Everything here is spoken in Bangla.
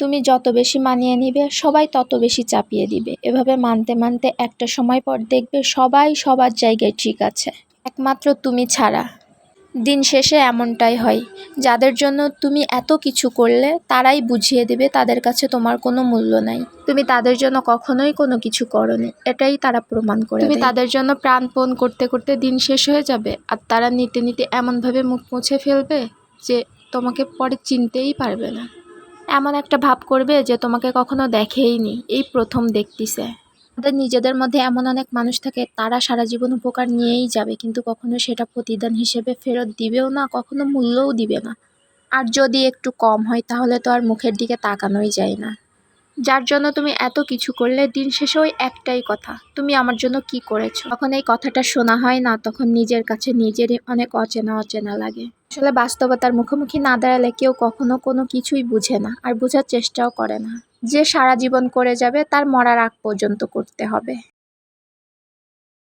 তুমি যত বেশি মানিয়ে নিবে সবাই তত বেশি চাপিয়ে দিবে। এভাবে মানতে মানতে একটা সময় পর দেখবে সবাই সবার জায়গায় ঠিক আছে, একমাত্র তুমি ছাড়া। দিন শেষে এমনটাই হয়, যাদের জন্য তুমি এত কিছু করলে তারাই বুঝিয়ে দেবে তাদের কাছে তোমার কোনো মূল্য নাই। তুমি তাদের জন্য কখনোই কোনো কিছু করোনি, এটাই তারা প্রমাণ করে। তুমি তাদের জন্য প্রাণপণ করতে করতে দিন শেষ হয়ে যাবে, আর তারা নিতে নিতে এমনভাবে মুখ মুছে ফেলবে যে তোমাকে পরে চিনতেই পারবে না। এমন একটা ভাব করবে যে তোমাকে কখনো দেখেইনি, এই প্রথম দেখতিছে। তাদের নিজেদের মধ্যে এমন অনেক মানুষ থাকে, তারা সারা জীবন উপকার নিয়েই যাবে, কিন্তু কখনো সেটা প্রতিদান হিসেবে ফেরত দিবেও না, কখনো মূল্যও দিবে না। আর যদি একটু কম হয় তাহলে তো আর মুখের দিকে তাকানোই যায় না। যার জন্য তুমি এত কিছু করলে দিন শেষে ওই একটাই কথা, তুমি আমার জন্য কি করেছো। যখন এই কথাটা শোনা হয় না, তখন নিজের কাছে নিজেরই অনেক অচেনা অচেনা লাগে। আসলে বাস্তবতার মুখোমুখি না দাঁড়ালে কেউ কখনো কোনো কিছুই বুঝে না, আর বোঝার চেষ্টাও করে না। যে সারা জীবন করে যাবে তার মরার আগ পর্যন্ত করতে হবে।